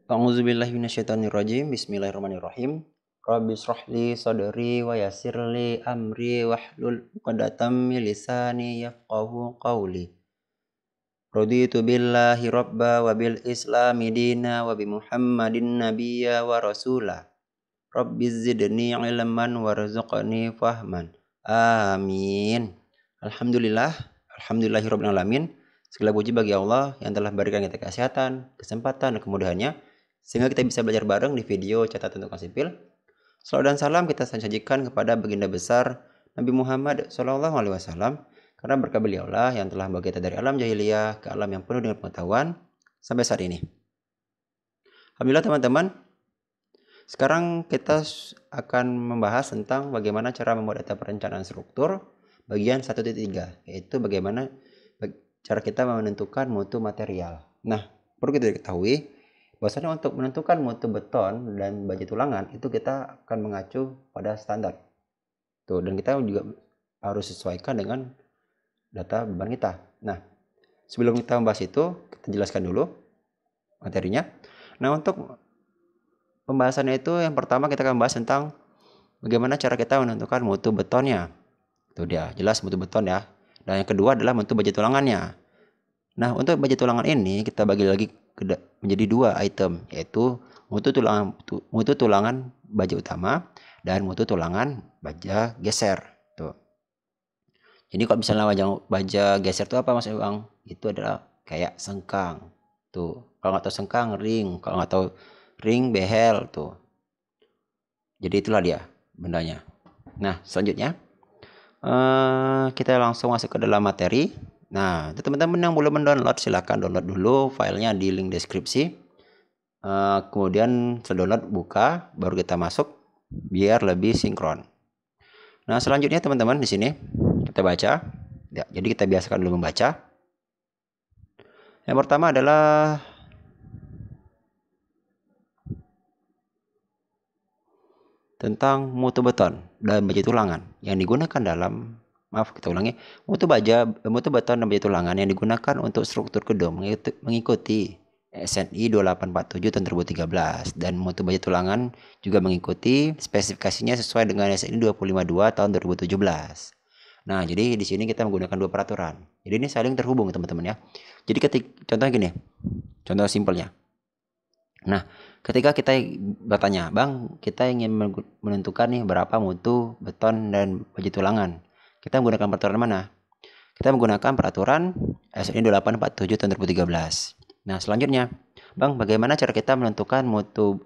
A'udzubillahi minasyaitonirrajim. Bismillahirrahmanirrahim. Rabbi shrah li sadri wa yassir li amri wahlul 'uqdatam min lisani yafqahu qawli. Raditu billahi rabba wa bil islami dina wa bi Muhammadin nabiyya wa rasula. Rabbi zidni ilman warzuqni fahman. Amin. Alhamdulillah, alhamdulillahirabbil alamin. Segala puji bagi Allah yang telah berikan kita kesehatan, kesempatan, dan kemudahannya sehingga kita bisa belajar bareng di video catatan untuk sipil. Salawat dan salam kita sajikan kepada baginda besar Nabi Muhammad SAW, karena berkat beliaulah yang telah membawa kita dari alam jahiliyah ke alam yang penuh dengan pengetahuan sampai saat ini. Alhamdulillah teman-teman, sekarang kita akan membahas tentang bagaimana cara membuat data perencanaan struktur bagian 1.3, yaitu bagaimana cara kita menentukan mutu material. Nah, perlu kita ketahui bahwasanya untuk menentukan mutu beton dan baja tulangan itu kita akan mengacu pada standar. Tuh, dan kita juga harus sesuaikan dengan data beban kita. Nah, sebelum kita membahas itu, kita jelaskan dulu materinya. Nah, untuk pembahasannya itu yang pertama kita akan membahas tentang bagaimana cara kita menentukan mutu betonnya. Itu dia, jelas mutu beton ya. Dan yang kedua adalah mutu baja tulangannya. Nah, untuk baja tulangan ini kita bagi lagi menjadi dua item, yaitu mutu tulangan baja utama dan mutu tulangan baja geser. Tuh. Jadi kalau misalnya baja geser itu apa maksudnya Bang? Itu adalah kayak sengkang. Tuh. Kalau nggak tahu sengkang, ring. Kalau nggak tahu ring, behel. Tuh. Jadi itulah dia bendanya. Nah, selanjutnya kita langsung masuk ke dalam materi. Nah, untuk teman-teman yang belum mendownload, silahkan download dulu filenya di link deskripsi. Kemudian setelah download, buka, baru kita masuk biar lebih sinkron. Nah, selanjutnya teman-teman di sini kita baca. Ya, jadi kita biasakan dulu membaca. Yang pertama adalah tentang mutu beton dan baja tulangan yang digunakan dalam, kita ulangi, mutu beton dan baja tulangan yang digunakan untuk struktur gedung mengikuti SNI 2847 tahun 2013, dan mutu baja tulangan juga mengikuti spesifikasinya sesuai dengan SNI 252 tahun 2017. Nah, jadi di sini kita menggunakan dua peraturan. Jadi ini saling terhubung teman-teman ya. Jadi contohnya gini, contoh simpelnya. Nah, ketika kita bertanya, Bang, kita ingin menentukan nih berapa mutu beton dan baja tulangan. Kita menggunakan peraturan mana? Kita menggunakan peraturan SNI 2847 tahun 2013. Nah, selanjutnya, Bang, bagaimana cara kita menentukan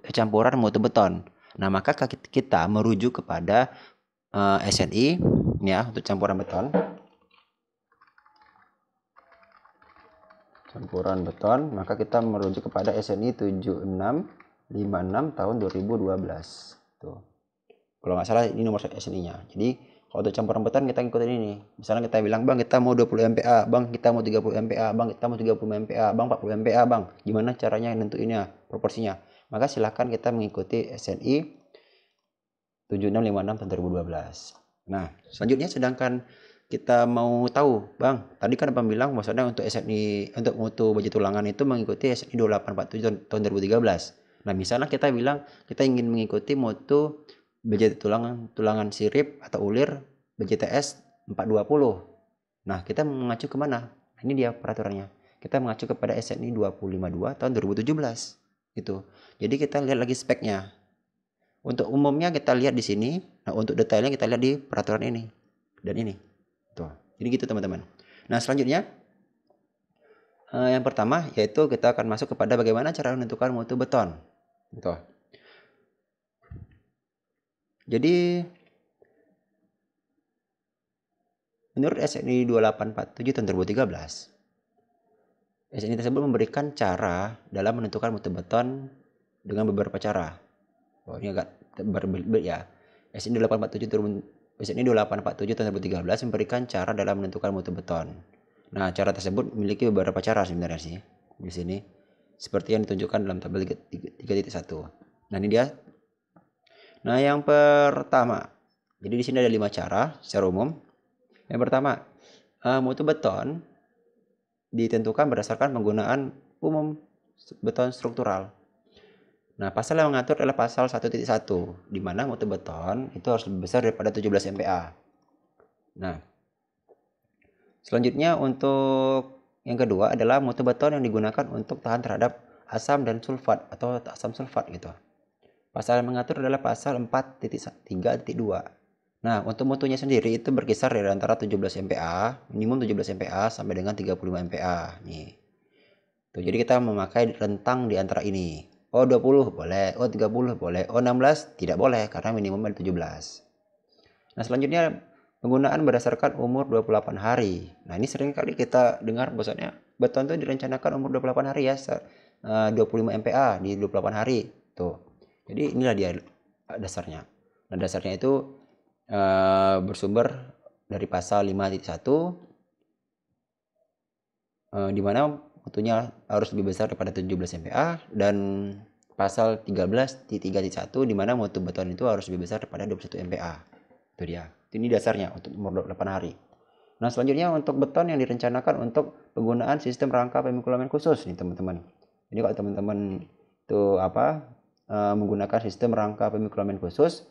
campuran mutu beton? Nah, maka kita merujuk kepada SNI ya untuk campuran beton. Maka kita merujuk kepada SNI 7656 tahun 2012. Tuh. Kalau nggak salah ini nomor SNI-nya. Jadi kalau untuk campuran beton kita ngikutin ini. Misalnya kita bilang, Bang, kita mau 20 MPa, Bang, kita mau 30 MPa, Bang, kita mau 30 MPa, Bang, 40 MPa, Bang. Gimana caranya nentuinnya, proporsinya? Maka silahkan kita mengikuti SNI 7656 tahun 2012. Nah, selanjutnya sedangkan kita mau tahu, Bang, tadi kan Abang bilang maksudnya untuk SNI, untuk mutu baja tulangan itu mengikuti SNI 2847 tahun 2013. Nah, misalnya kita bilang kita ingin mengikuti mutu baja tulangan sirip atau ulir BJTS 420. Nah, kita mengacu kemana? Ini dia peraturannya. Kita mengacu kepada SNI 252 tahun 2017. Gitu. Jadi kita lihat lagi speknya. Untuk umumnya kita lihat di sini. Nah, untuk detailnya kita lihat di peraturan ini dan ini. Tuh. Jadi gitu teman-teman. Nah, selanjutnya yang pertama yaitu kita akan masuk kepada bagaimana cara menentukan mutu beton. Tuh. Jadi menurut SNI 2847 tahun 2013, SNI tersebut memberikan cara dalam menentukan mutu beton dengan beberapa cara. Oh, ini agak berbeda ya. SNI 2847 tahun 2013 memberikan cara dalam menentukan mutu beton. Nah, cara tersebut memiliki beberapa cara sebenarnya sih di sini, seperti yang ditunjukkan dalam tabel 3.1. Nah, ini dia. Nah, yang pertama, jadi di sini ada 5 cara secara umum. Yang pertama, mutu beton ditentukan berdasarkan penggunaan umum beton struktural. Nah, pasal yang mengatur adalah pasal 1.1, di mana mutu beton itu harus lebih besar daripada 17 MPa. Nah, selanjutnya untuk yang kedua adalah mutu beton yang digunakan untuk tahan terhadap asam dan sulfat atau asam sulfat gitu. Pasal yang mengatur adalah pasal 4.3.2. Nah, untuk mutunya sendiri itu berkisar dari antara 17 MPa, minimum 17 MPa sampai dengan 35 MPa. Nih. Tuh, jadi kita memakai rentang di antara ini. Oh 20 boleh, oh 30 boleh, oh 16 tidak boleh karena minimum ada 17. Nah, selanjutnya penggunaan berdasarkan umur 28 hari. Nah, ini sering kali kita dengar bahwasanya beton itu direncanakan umur 28 hari ya, 25 MPa di 28 hari. Tuh. Jadi inilah dia dasarnya. Nah, dasarnya itu bersumber dari pasal 5.1 di mana mutunya harus lebih besar daripada 17 MPa, dan pasal 13.3.1 di mana mutu beton itu harus lebih besar daripada 21 MPa. Itu dia. Ini dasarnya untuk umur 28 hari. Nah, selanjutnya untuk beton yang direncanakan untuk penggunaan sistem rangka pemikulaman khusus nih teman-teman. Jadi kalau teman-teman itu menggunakan sistem rangka pemikulaman khusus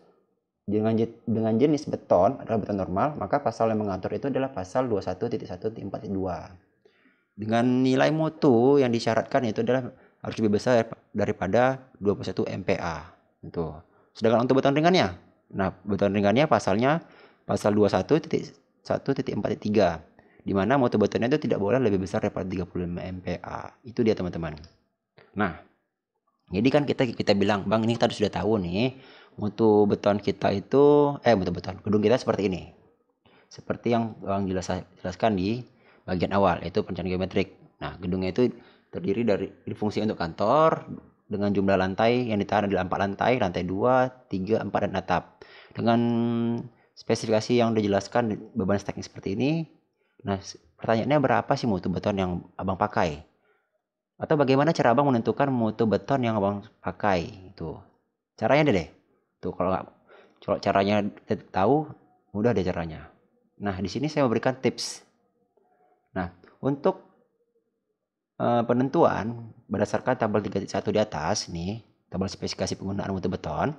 dengan jenis beton adalah beton normal, maka pasal yang mengatur itu adalah pasal 21.1.4.2. Dengan nilai mutu yang disyaratkan itu adalah harus lebih besar daripada 21 MPa. Itu. Sedangkan untuk beton ringannya, nah beton ringannya pasalnya pasal 21.1.4.3, di mana mutu betonnya itu tidak boleh lebih besar daripada 35 MPa. Itu dia teman-teman. Nah, jadi kan kita bilang, Bang, ini kita sudah tahu nih mutu beton kita itu mutu beton gedung kita seperti ini. Seperti yang Bang jelaskan di bagian awal, yaitu perencanaan geometrik. Nah, gedungnya itu terdiri dari fungsi untuk kantor dengan jumlah lantai yang ditahan adalah 4 lantai, lantai 2, 3, 4 dan atap. Dengan spesifikasi yang dijelaskan beban steknya seperti ini. Nah, pertanyaannya berapa sih mutu beton yang Abang pakai? Atau bagaimana cara Abang menentukan mutu beton yang Abang pakai? Itu. Caranya deh. Tuh kalau caranya tahu, mudah deh caranya. Nah, di sini saya memberikan tips. Nah, untuk penentuan berdasarkan tabel 3.1 di atas nih, tabel spesifikasi penggunaan mutu beton.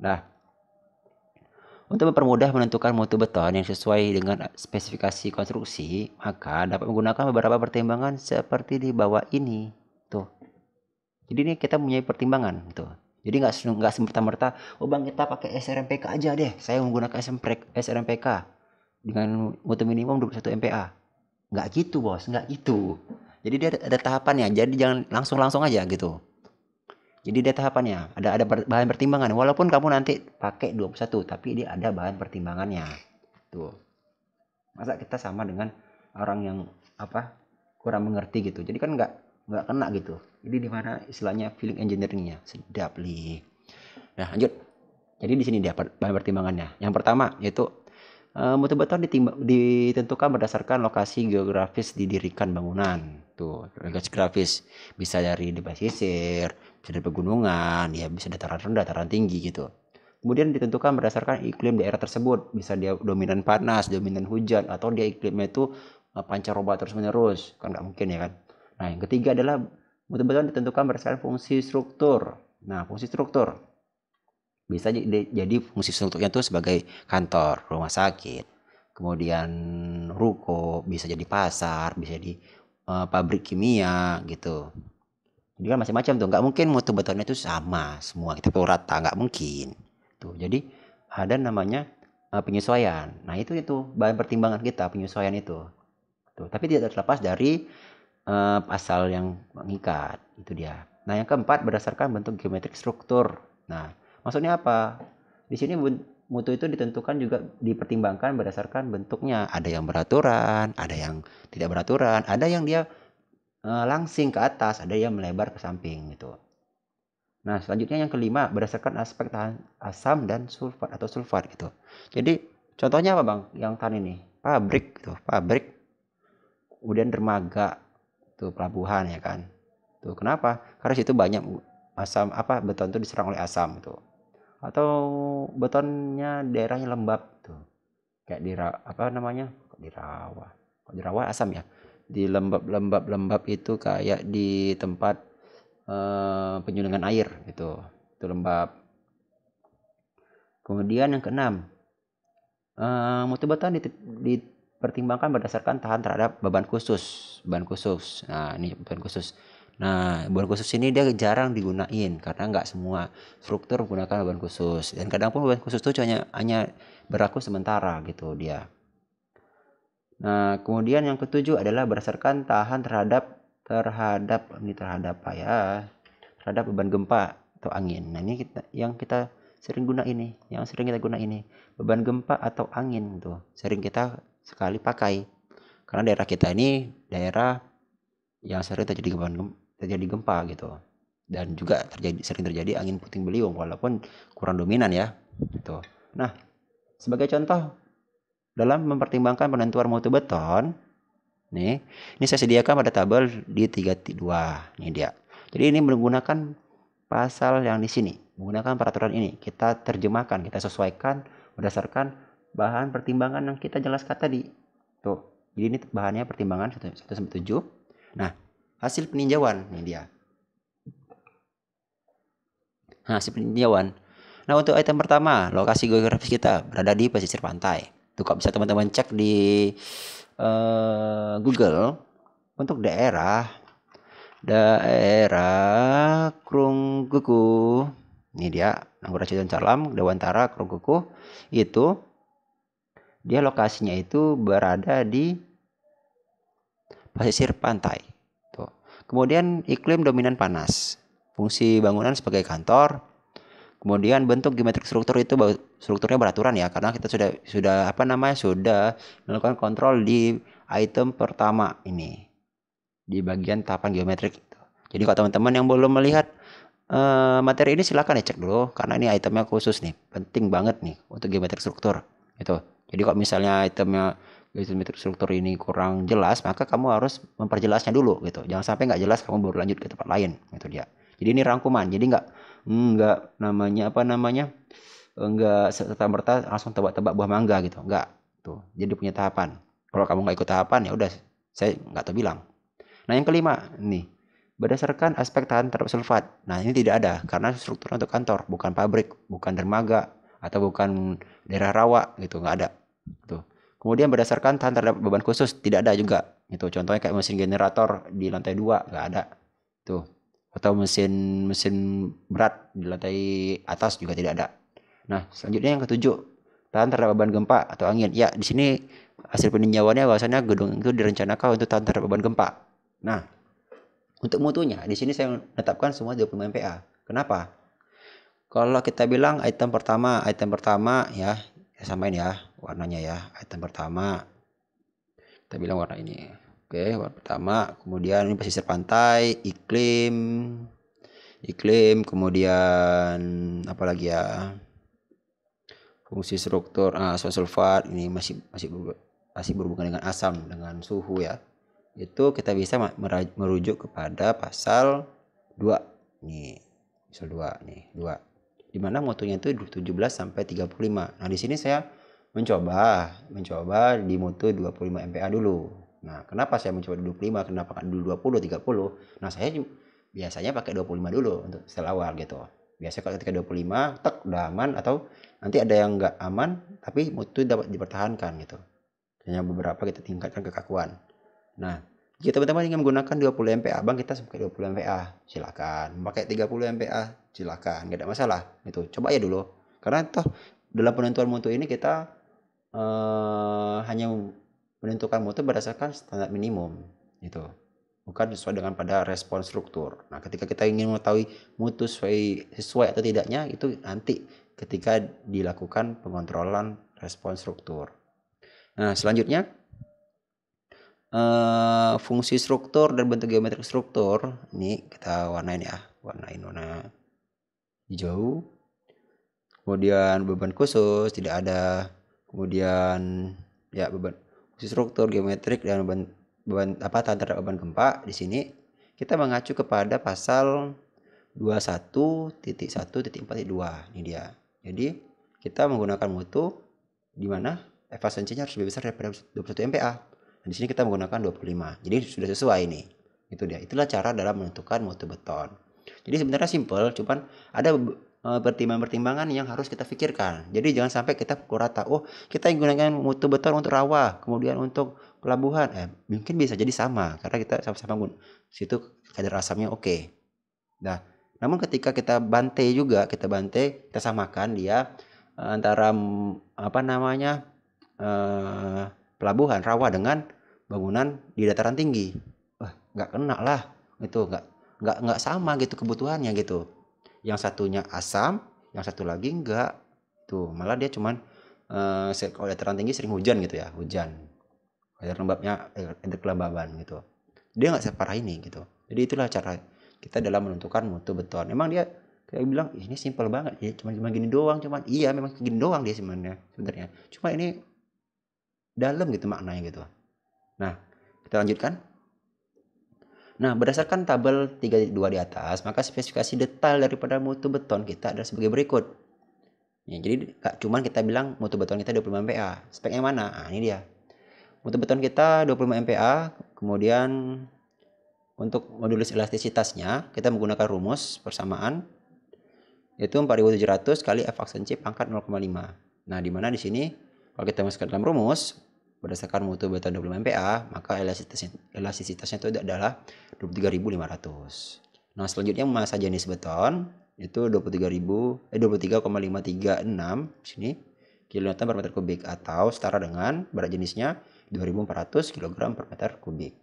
Nah, untuk mempermudah menentukan mutu beton yang sesuai dengan spesifikasi konstruksi, maka dapat menggunakan beberapa pertimbangan seperti di bawah ini. Tuh. Jadi ini kita punya pertimbangan tuh. Jadi nggak semerta-merta, oh bang kita pakai SRMPK aja deh. Saya menggunakan SRMPK dengan mutu minimum 21 MPa. Nggak gitu bos, nggak gitu. Jadi dia ada tahapannya, jadi jangan langsung aja gitu. Jadi dia tahapannya, ada bahan pertimbangan. Walaupun kamu nanti pakai 21, tapi dia ada bahan pertimbangannya. Tuh. Masa kita sama dengan orang yang kurang mengerti gitu. Jadi kan nggak kena gitu. Jadi di mana istilahnya feeling engineeringnya sedap li. Nah lanjut. Jadi di sini dia bahan pertimbangannya. Yang pertama yaitu mutu beton ditentukan berdasarkan lokasi geografis didirikan bangunan. Tuh, lokasi geografis bisa dari di pesisir, bisa dari pegunungan, ya bisa dataran rendah, dataran tinggi gitu. Kemudian ditentukan berdasarkan iklim daerah tersebut, bisa dia dominan panas, dominan hujan, atau dia iklimnya itu pancaroba terus menerus, kan nggak mungkin ya kan. Nah yang ketiga adalah mutu beton ditentukan berdasarkan fungsi struktur. Nah fungsi struktur bisa jadi fungsi strukturnya itu sebagai kantor, rumah sakit, kemudian ruko, bisa jadi pasar, bisa jadi pabrik kimia gitu. Jadi kan macam-macam tuh, nggak mungkin mutu betonnya itu sama semua kita pukul rata, nggak mungkin. Tuh, jadi ada namanya penyesuaian. Nah itu bahan pertimbangan kita penyesuaian itu. Tuh, tapi tidak terlepas dari pasal yang mengikat itu dia. Nah yang keempat berdasarkan bentuk geometrik struktur. Nah maksudnya apa? Di sini mutu itu ditentukan juga dipertimbangkan berdasarkan bentuknya. Ada yang beraturan, ada yang tidak beraturan, ada yang dia langsing ke atas, ada yang melebar ke samping gitu. Nah selanjutnya yang kelima berdasarkan aspek tahan asam dan sulfat atau sulfat gitu. Jadi contohnya apa bang? Yang tahan ini pabrik gitu, pabrik, kemudian dermaga, tuh pelabuhan ya kan. Tuh kenapa? Karena situ banyak asam beton itu diserang oleh asam tuh. Atau betonnya daerahnya lembab tuh. Kayak di rawa. Kok di rawa asam ya? Di lembab itu kayak di tempat penyulingan air gitu. Itu lembab. Kemudian yang keenam, mutu beton dipertimbangkan berdasarkan tahan terhadap beban khusus. Nah, ini beban khusus. Nah, beban khusus ini dia jarang digunain karena nggak semua struktur menggunakan beban khusus. Dan kadang pun beban khusus itu hanya berlaku sementara gitu dia. Nah, kemudian yang ketujuh adalah berdasarkan tahan terhadap terhadap beban gempa atau angin. Nah, ini yang kita sering guna ini, beban gempa atau angin tuh sering kita sekali pakai. Karena daerah kita ini daerah yang sering terjadi gempa gitu. Dan juga sering terjadi angin puting beliung walaupun kurang dominan ya. Gitu. Nah, sebagai contoh dalam mempertimbangkan penentuan mutu beton, ini saya sediakan pada tabel di 3.2. Ini dia. Jadi ini menggunakan pasal yang di sini, menggunakan peraturan ini. Kita terjemahkan, kita sesuaikan berdasarkan bahan pertimbangan yang kita jelaskan tadi. Tuh. Jadi ini bahannya pertimbangan 1-7. Nah, hasil peninjauan ini dia. Nah, hasil peninjauan. Nah, untuk item pertama, lokasi geografis kita berada di pesisir pantai. Tuh, kok bisa teman-teman cek di Google untuk daerah Krungkuku. Ini dia, Nanggoracidon Calam, Dewantara, Krungkuku. Itu dia lokasinya itu berada di pesisir pantai. Tuh. Kemudian iklim dominan panas. Fungsi bangunan sebagai kantor. Kemudian bentuk geometrik struktur itu strukturnya beraturan ya, karena kita sudah melakukan kontrol di item pertama ini di bagian tahapan geometrik. Jadi kalau teman-teman yang belum melihat materi ini silakan ya cek dulu, karena ini itemnya khusus nih, penting banget nih untuk geometrik struktur itu. Jadi kalau misalnya itemnya geometrik struktur ini kurang jelas, maka kamu harus memperjelasnya dulu gitu. Jangan sampai nggak jelas kamu baru lanjut ke tempat lain gitu dia. Jadi ini rangkuman, jadi nggak nggak serta-merta langsung tebak-tebak buah mangga gitu, nggak tuh. Jadi punya tahapan. Kalau kamu nggak ikut tahapan ya udah, saya nggak tahu bilang. Nah yang kelima nih, berdasarkan aspek tahan terhadap sulfat. Nah ini tidak ada karena struktur untuk kantor, bukan pabrik, bukan dermaga atau bukan daerah rawa gitu, nggak ada. Tuh. Kemudian berdasarkan tahan terhadap beban khusus tidak ada juga. Itu contohnya kayak mesin generator di lantai 2 nggak ada. Tuh. Atau mesin berat di lantai atas juga tidak ada. Nah, selanjutnya yang ketujuh, tahan terhadap beban gempa atau angin. Ya, di sini hasil peninjauannya bahwasanya gedung itu direncanakan untuk tahan terhadap beban gempa. Nah, untuk mutunya di sini saya menetapkan semua 25 MPa. Kenapa? Kalau kita bilang item pertama ya, samain ya warnanya ya. Item pertama kita bilang warna ini. Oke, warna pertama, kemudian ini pesisir pantai, iklim, kemudian apa lagi ya? Fungsi struktur asam sulfat ini masih berhubungan dengan asam, dengan suhu ya. Itu kita bisa merujuk kepada pasal 2. Nih, pasal 2 nih, 2. Di mana mutunya itu 17 sampai 35. Nah, di sini saya mencoba di mutu 25 MPa dulu. Nah, kenapa saya mencoba 25? Kenapa kan dulu 20, 30? Nah, saya biasanya pakai 25 dulu untuk setel awal gitu. Biasanya kalau ketika 25, tek udah aman, atau nanti ada yang nggak aman, tapi mutu dapat dipertahankan gitu. Hanya beberapa kita tingkatkan kekakuan. Nah, jika teman-teman ingin menggunakan 20 MPa, Bang, kita pakai 20 MPa, silakan. Pakai 30 MPa, silakan, nggak ada masalah. Itu coba ya dulu. Karena toh dalam penentuan mutu ini kita hanya menentukan mutu berdasarkan standar minimum gitu, bukan sesuai dengan pada respon struktur. Nah, ketika kita ingin mengetahui mutu sesuai atau tidaknya itu nanti ketika dilakukan pengontrolan respon struktur. Nah, selanjutnya fungsi struktur dan bentuk geometrik struktur ini kita warnain ya, warna hijau. Kemudian beban khusus tidak ada. Kemudian ya beban fungsi struktur, geometrik, dan beban tahan terhadap beban gempa. Di sini kita mengacu kepada pasal 21.1.42. Ini dia. Jadi kita menggunakan mutu di mana efisiensinya harus lebih besar daripada 21 MPa. Dan di sini kita menggunakan 25. Jadi sudah sesuai ini. Itu dia. Itulah cara dalam menentukan mutu beton. Jadi sebenarnya simpel, cuman ada pertimbangan-pertimbangan yang harus kita pikirkan. Jadi jangan sampai kita pukul rata. Oh, kita gunakan mutu beton untuk rawa, kemudian untuk pelabuhan. Mungkin bisa jadi sama karena kita sama-sama situ kadar asamnya oke. Nah, namun ketika kita bantai, kita samakan dia antara pelabuhan rawa dengan bangunan di dataran tinggi. Wah, nggak kena lah, itu nggak sama gitu kebutuhannya gitu. Yang satunya asam, yang satu lagi enggak. Tuh, malah dia cuman kalau dataran tinggi sering hujan gitu ya, hujan. Air lembabnya, air kelembaban gitu. Dia nggak separah ini gitu. Jadi itulah cara kita dalam menentukan mutu beton. Emang dia kayak bilang ini simpel banget ya, cuma gini doang, cuman iya memang gini doang dia sebenarnya. Cuma ini dalam gitu maknanya gitu. Nah, kita lanjutkan. Nah, berdasarkan tabel 32 di atas, maka spesifikasi detail daripada mutu beton kita adalah sebagai berikut. Ya, jadi cuman kita bilang mutu beton kita 25 MPa. Speknya mana? Nah, ini dia. Mutu beton kita 25 MPa, kemudian untuk modulus elastisitasnya kita menggunakan rumus persamaan yaitu 4700 kali F aksen C pangkat 0,5. Nah, di mana di sini kalau kita masukkan dalam rumus berdasarkan mutu beton 25 MPa, maka elastisitasnya itu adalah 23.500. Nah, selanjutnya massa jenis beton itu 23,536 sini kilonewton per meter kubik atau setara dengan berat jenisnya 2400 kg per meter kubik.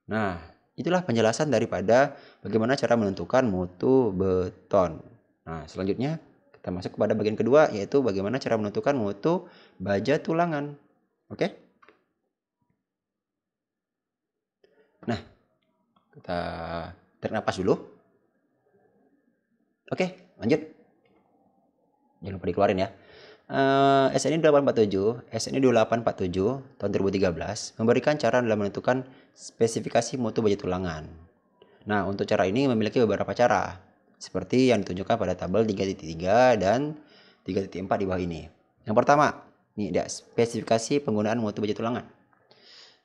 Nah, itulah penjelasan daripada bagaimana cara menentukan mutu beton. Nah, selanjutnya kita masuk kepada bagian kedua, yaitu bagaimana cara menentukan mutu baja tulangan. Oke? Nah, kita tarik napas dulu. Oke, lanjut. Jangan lupa dikeluarin ya. SNI 2847 tahun 2013 memberikan cara dalam menentukan spesifikasi mutu baja tulangan. Nah, untuk cara ini memiliki beberapa cara, seperti yang ditunjukkan pada tabel 3.3 dan 3.4 di bawah ini. Yang pertama, ini ada spesifikasi penggunaan mutu baja tulangan.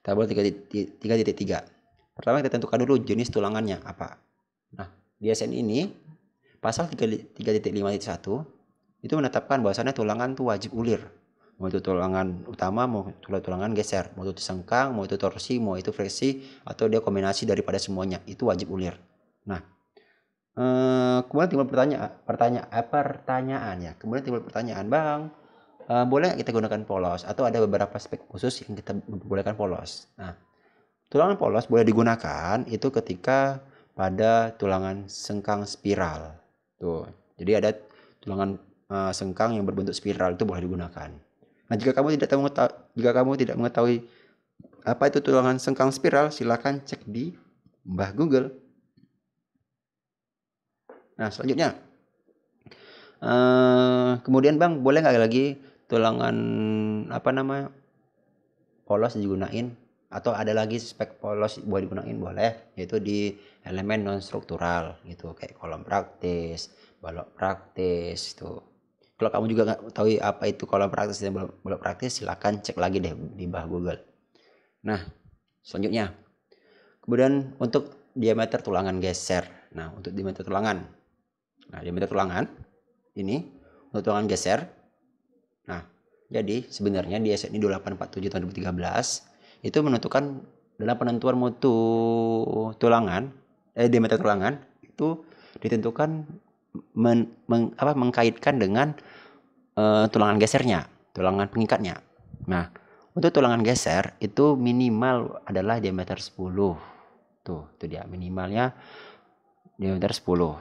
Tabel 3.3. Pertama kita tentukan dulu jenis tulangannya apa. Nah, di SN ini pasal 3.5.1 itu menetapkan bahwasannya tulangan itu wajib ulir. Mau itu tulangan utama, mau itu tulangan geser, mau itu sengkang, mau itu torsi, mau itu fleksi, atau dia kombinasi daripada semuanya, itu wajib ulir. Nah, kemudian timbul pertanyaan ya. Kemudian timbul pertanyaan, Bang, boleh nggak kita gunakan polos? Atau ada beberapa spek khusus yang kita bolehkan polos? Nah, tulangan polos boleh digunakan itu ketika pada tulangan sengkang spiral. Tuh, jadi ada tulangan sengkang yang berbentuk spiral itu boleh digunakan. Nah, jika kamu tidak mengetahui apa itu tulangan sengkang spiral, silakan cek di Mbah Google. Nah, selanjutnya, kemudian Bang, boleh nggak lagi tulangan polos digunain? Atau ada lagi spek polos boleh digunain? Boleh, yaitu di elemen non struktural gitu, kayak kolom praktis, balok praktis tuh. Kalau kamu juga nggak tahu apa itu kolom praktis dan balok praktis, silakan cek lagi deh di bawah Google. Nah, selanjutnya, kemudian untuk diameter tulangan geser. Nah, untuk diameter tulangan. Nah, diameter tulangan ini untuk tulangan geser. Nah, jadi sebenarnya di SNI 2847 tahun 2013 itu menentukan dalam penentuan mutu tulangan, diameter tulangan itu ditentukan mengkaitkan dengan tulangan gesernya, tulangan pengikatnya. Nah, untuk tulangan geser itu minimal adalah diameter 10. Tuh, itu dia minimalnya diameter 10.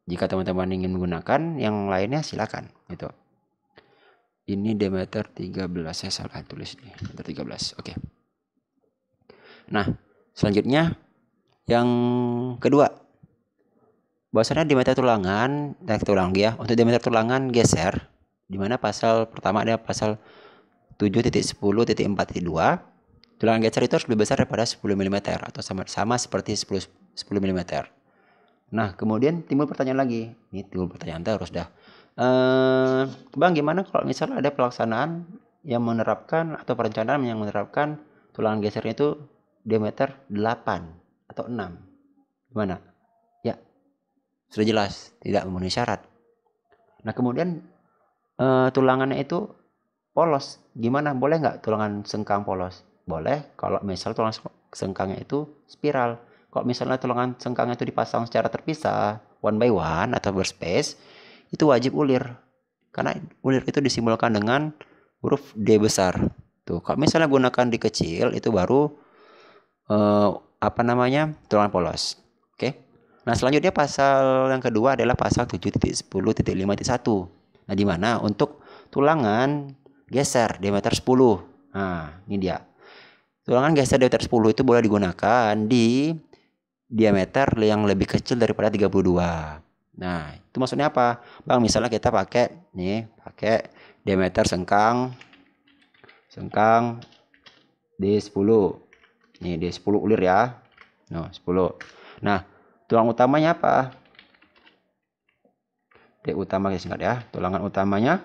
Jika teman-teman ingin menggunakan yang lainnya silakan gitu. Ini diameter 13, saya salah tulis nih. Diameter 13. Oke. Nah, selanjutnya yang kedua, bahwasannya diameter tulangan, kita ulang ya. Untuk diameter tulangan geser, di mana pasal pertama ada pasal 7.10.4.2. Tulangan geser itu harus lebih besar daripada 10 mm atau sama seperti 10 mm. Nah, kemudian timbul pertanyaan lagi. Ini timbul pertanyaan terus dah. Bang, gimana kalau misalnya ada pelaksanaan yang menerapkan atau perencanaan yang menerapkan tulangan gesernya itu diameter 8 atau 6? Gimana? Ya, sudah jelas tidak memenuhi syarat. Nah kemudian tulangannya itu polos, gimana? Boleh nggak tulangan sengkang polos? Boleh kalau misal tulang sengkangnya itu spiral. Kalau misalnya tulangan sengkangnya itu dipasang secara terpisah, one by one atau berspace, itu wajib ulir. Karena ulir itu disimbolkan dengan huruf D besar. Tuh, kalau misalnya gunakan D kecil itu baru tulangan polos. Oke. Nah, selanjutnya pasal yang kedua adalah pasal 7.10.5.1. Nah, di mana untuk tulangan geser diameter 10. Nah, ini dia. Tulangan geser diameter 10 itu boleh digunakan di diameter yang lebih kecil daripada 32. Nah, itu maksudnya apa? Bang, misalnya kita pakai diameter sengkang D10. Nih, D10 ulir ya. Nah, 10. Nah, tulang utamanya apa? D utama singkat ya. Tulangan utamanya.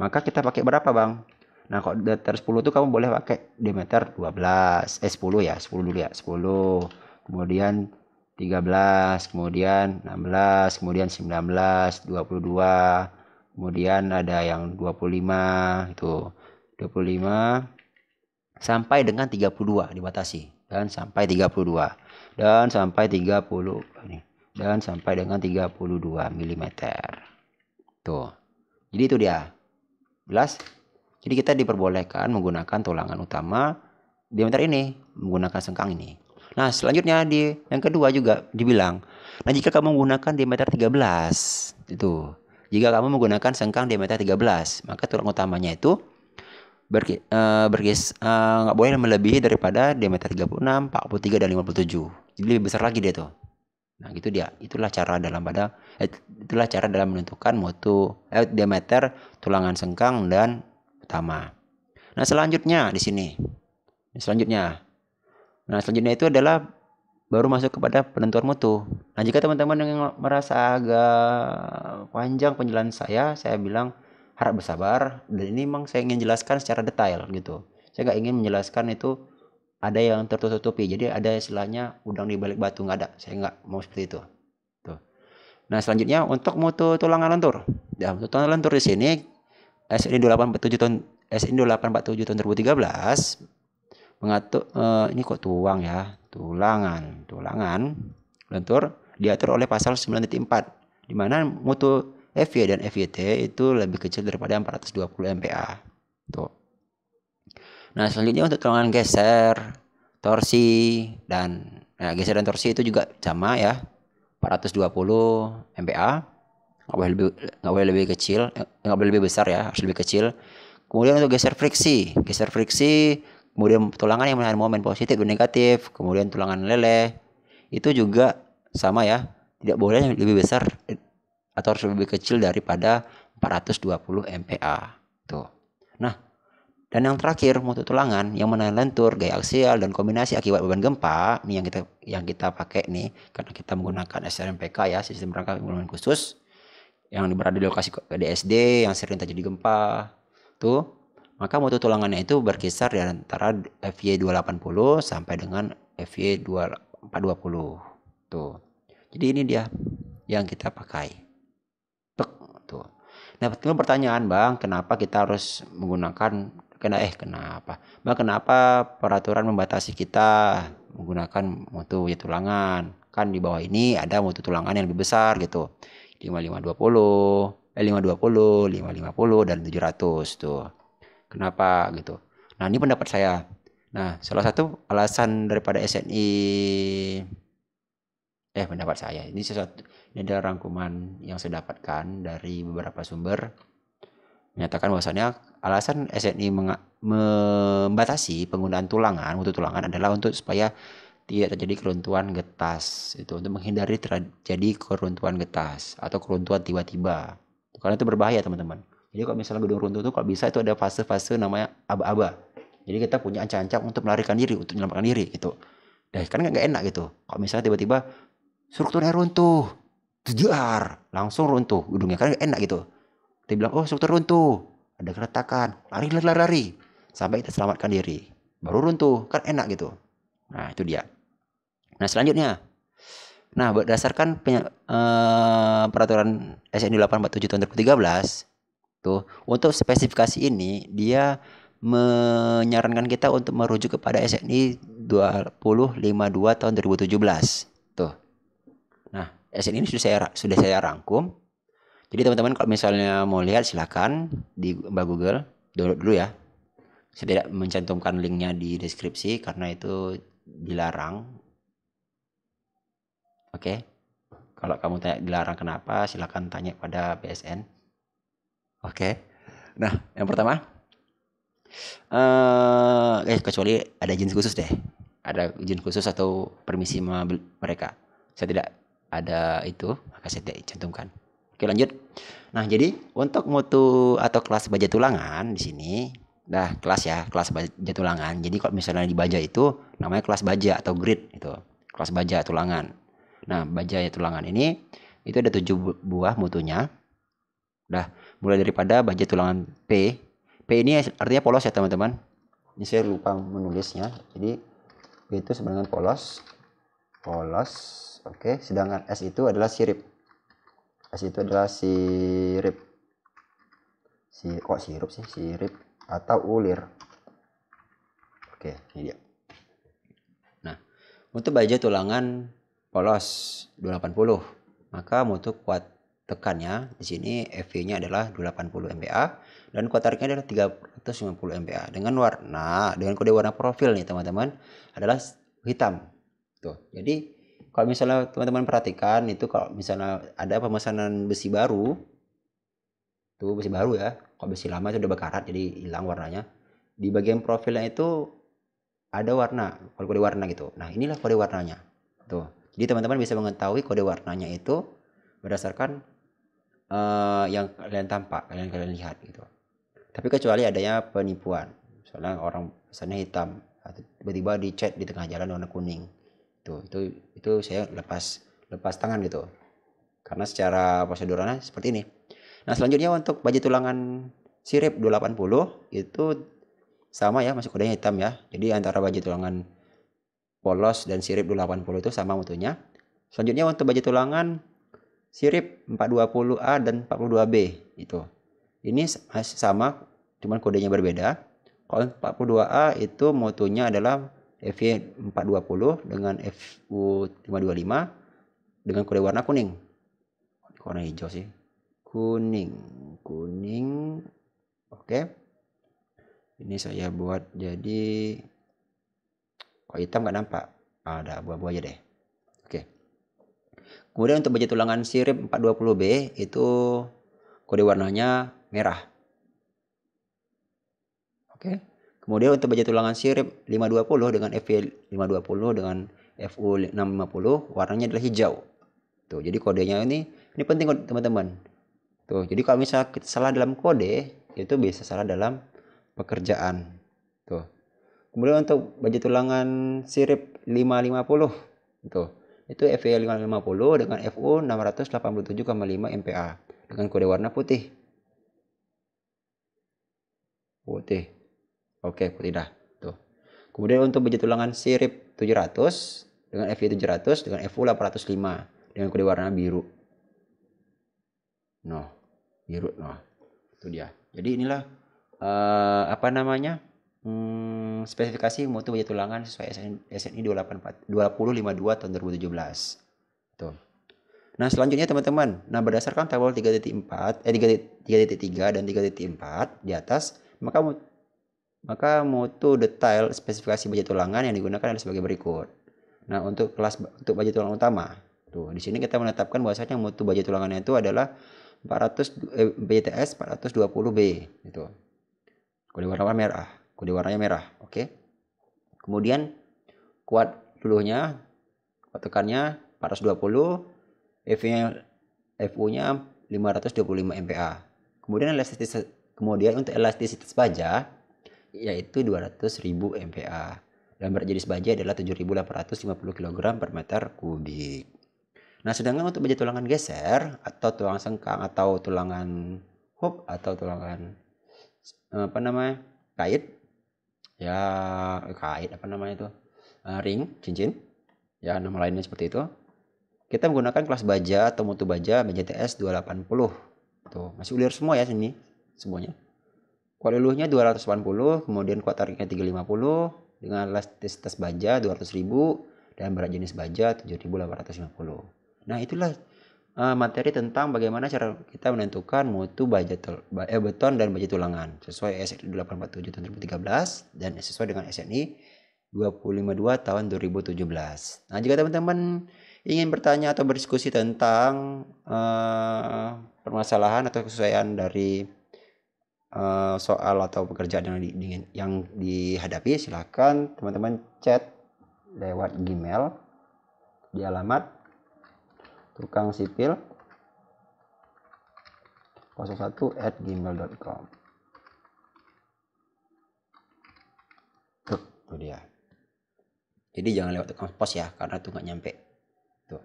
Maka kita pakai berapa, Bang? Nah, kalau diameter 10 itu kamu boleh pakai diameter 12. 10 ya, 10 dulu ya. 10. Kemudian 13, kemudian 16, kemudian 19, 22. Kemudian ada yang 25 itu. 25 sampai dengan 32 dibatasi, dan sampai 32 dan sampai 30 ini, dan sampai dengan 32 mm. Tuh. Jadi itu dia. Jelas? Jadi kita diperbolehkan menggunakan tulangan utama diameter ini, menggunakan sengkang ini. Nah, selanjutnya di yang kedua juga dibilang, nah jika kamu menggunakan diameter 13, itu. Jika kamu menggunakan sengkang diameter 13, maka tulang utamanya itu nggak boleh melebihi daripada diameter 36, 43 dan 57. Jadi lebih besar lagi dia tuh. Nah, gitu dia. Itulah cara dalam menentukan mutu diameter tulangan sengkang dan utama. Nah, selanjutnya di sini. Selanjutnya itu adalah baru masuk kepada penentuan mutu. Nah, jika teman-teman yang merasa agak panjang penjelasan saya bilang harap bersabar, dan ini memang saya ingin jelaskan secara detail gitu. Saya nggak ingin menjelaskan itu ada yang tertutupi, jadi ada istilahnya udang di balik batu, nggak ada. Saya nggak mau seperti itu. Tuh. Nah, selanjutnya untuk mutu tulangan lentur. Ya, mutu tulangan lentur di sini SNI 2847 tahun 2013 mengatur ini kok tuang ya, tulangan lentur diatur oleh pasal 9.4, di mana mutu FY dan FYT itu lebih kecil daripada 420 MPa. Tuh. Nah, selanjutnya untuk tulangan geser, torsi dan geser dan torsi itu juga sama ya. 420 MPa. Nggak boleh lebih kecil, nggak boleh lebih besar ya, harus lebih kecil. Kemudian untuk geser friksi, kemudian tulangan yang menahan momen positif dan negatif, kemudian tulangan leleh itu juga sama ya, tidak boleh lebih besar atau harus lebih kecil daripada 420 MPa. Tuh. Nah, dan yang terakhir mutu tulangan yang menahan lentur, gaya aksial dan kombinasi akibat beban gempa, ini yang kita pakai nih karena kita menggunakan SRMPK ya, sistem rangka pengelolaan khusus yang berada di lokasi DSD yang sering terjadi gempa. Tuh, maka mutu tulangannya itu berkisar di antara FY 280 sampai dengan FY 420. Tuh. Jadi ini dia yang kita pakai. Tuh. Nah, timbul pertanyaan, Bang, kenapa kita harus menggunakan kenapa? Bang, kenapa peraturan membatasi kita menggunakan mutu tulangan? Kan di bawah ini ada mutu tulangan yang lebih besar gitu. 5520, 520, 550 dan 700 tuh. Kenapa gitu? Nah, ini pendapat saya. Nah, salah satu alasan daripada SNI pendapat saya. Ini adalah rangkuman yang saya dapatkan dari beberapa sumber menyatakan bahwasannya alasan SNI membatasi penggunaan mutu tulangan adalah untuk supaya tidak terjadi keruntuhan getas, itu untuk menghindari terjadi keruntuhan getas atau keruntuhan tiba-tiba, karena itu berbahaya teman-teman. Jadi kalau misalnya gedung runtuh itu kalau bisa itu ada fase-fase namanya aba-aba, jadi kita punya ancang-ancang untuk melarikan diri, untuk menyelamatkan diri gitu. Kan nggak enak gitu kalau misalnya tiba-tiba strukturnya runtuh, jejar langsung runtuh gedungnya, kan nggak enak gitu. Dia bilang, oh struktur runtuh, ada keretakan, lari sampai kita selamatkan diri, baru runtuh, kan enak gitu. Nah, itu dia. Nah, selanjutnya Nah, berdasarkan peraturan SNI 847 tahun 2013, tuh, untuk spesifikasi ini dia menyarankan kita untuk merujuk kepada SNI 2052 tahun 2017. Tuh. Nah, SNI ini sudah saya rangkum. Jadi teman-teman kalau misalnya mau lihat silakan di Mbak Google download dulu ya. Saya tidak mencantumkan linknya di deskripsi karena itu dilarang. Oke. Kalau kamu tanya dilarang kenapa, silakan tanya pada BSN. Oke. Nah, yang pertama, kecuali ada izin khusus deh. Ada izin khusus atau permisi mereka. Saya tidak ada itu, maka saya tidak cantumkan. Oke, lanjut. Nah, jadi untuk mutu atau kelas baja tulangan di sini, nah kelas ya, kelas baja tulangan. Jadi kalau misalnya di baja itu namanya kelas baja atau grade itu, kelas baja tulangan. Nah, baja tulangan ini itu ada 7 buah mutunya. Nah, mulai daripada baja tulangan P. P ini artinya polos ya teman-teman. Ini saya lupa menulisnya. Jadi P itu sebenarnya polos. Polos. Oke, sedangkan S itu adalah sirip. S itu adalah sirip. Kok sirup sih? Sirip atau ulir. Oke, ini dia. Nah, untuk baja tulangan polos 280, maka mutu kuat tekannya di sini FV-nya adalah 280 MPa dan kuat tariknya adalah 350 MPa dengan kode warna profil nih teman-teman adalah hitam. Tuh. Jadi kalau misalnya teman-teman perhatikan itu kalau misalnya ada pemesanan besi baru, tuh besi baru ya, kalau besi lama itu udah berkarat jadi hilang warnanya. Di bagian profilnya itu ada warna, kode warna gitu. Nah, inilah kode warnanya. Tuh. Jadi teman-teman bisa mengetahui kode warnanya itu berdasarkan yang kalian lihat gitu. Tapi kecuali adanya penipuan. Misalnya orang pesannya hitam, tiba-tiba dicat di tengah jalan warna kuning. Itu saya lepas tangan gitu. Karena secara proseduralnya seperti ini. Nah, selanjutnya untuk baju tulangan sirip 280 itu sama ya, masuk kodenya hitam ya. Jadi antara baju tulangan polos dan sirip 280 itu sama mutunya. Selanjutnya untuk baju tulangan sirip 420A dan 42B itu. Ini sama, cuman kodenya berbeda. Kalau 42A itu mutunya adalah FY420 dengan FU525 dengan kode warna kuning. Warna hijau sih. Kuning. Oke. Ini saya buat jadi kok hitam nggak nampak. Ada abu-abu aja deh. Oke. Kemudian untuk baju tulangan sirip 420B itu kode warnanya merah. Oke. Kemudian untuk baju tulangan sirip 520 dengan FV520 dengan FU650 warnanya adalah hijau. Tuh, jadi kodenya ini penting teman-teman. Tuh, jadi kalau misalnya kita salah dalam kode, itu bisa salah dalam pekerjaan. Tuh. Kemudian untuk baju tulangan sirip 550 tuh. Itu FV550 dengan FU 687,5 MPa dengan kode warna putih. Putih. Oke, putih dah. Tuh. Kemudian untuk baju tulangan sirip 700 dengan FV700 dengan FU 805 dengan kode warna biru. Noh, biru. Noh. Itu dia. Jadi inilah spesifikasi mutu baju tulangan sesuai SNI 2052 tahun 2017. Tuh. Nah, selanjutnya teman-teman, nah berdasarkan tabel 3.4, 3.3 dan 3.4 di atas, maka mutu detail spesifikasi baju tulangan yang digunakan adalah sebagai berikut. Nah, untuk baju tulangan utama, tuh di sini kita menetapkan bahwasanya mutu baju tulangannya itu adalah BTS 420B itu. Kode warnanya merah. Oke. Kemudian kuat dulunya, kuat tekannya 420, FU-nya 525 MPa. Kemudian untuk elastisitas baja yaitu 200.000 MPa. Dan berat jenis baja adalah 7.850 kg per meter kubik. Nah, sedangkan untuk baja tulangan geser atau tulangan sengkang atau tulangan hook atau tulangan kait ring cincin ya, nama lainnya seperti itu. kita menggunakan kelas baja atau mutu baja BJTS 280. Tuh, masih ulir semua ya sini semuanya. Kuat luluhnya 280, kemudian kuat tariknya 350 dengan elastisitas baja 200.000 dan berat jenis baja 7.850. Nah, itulah materi tentang bagaimana cara kita menentukan mutu baja beton dan baja tulangan sesuai SNI 847 tahun 2013 dan sesuai dengan SNI 252 tahun 2017. Nah, jika teman-teman ingin bertanya atau berdiskusi tentang permasalahan atau kesesuaian dari soal atau pekerjaan yang dihadapi, silakan teman-teman chat lewat Gmail di alamat tukangsipil01@gmail.com. Tuh dia. Jadi jangan lewat tukang pos ya, karena tuh nggak nyampe. Tuh,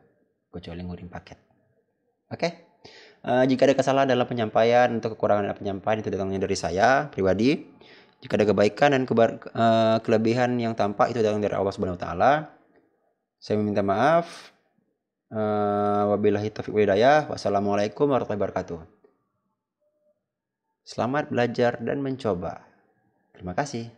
kecuali ngirim paket. Oke. Jika ada kesalahan dalam penyampaian atau kekurangan dalam penyampaian, itu datangnya dari saya pribadi. Jika ada kebaikan dan kelebihan yang tampak, itu datang dari Allah Subhanahu wa taala. Saya meminta maaf. Wabillahi taufiq wal hidayah. Wassalamualaikum warahmatullahi wabarakatuh. Selamat belajar dan mencoba. Terima kasih.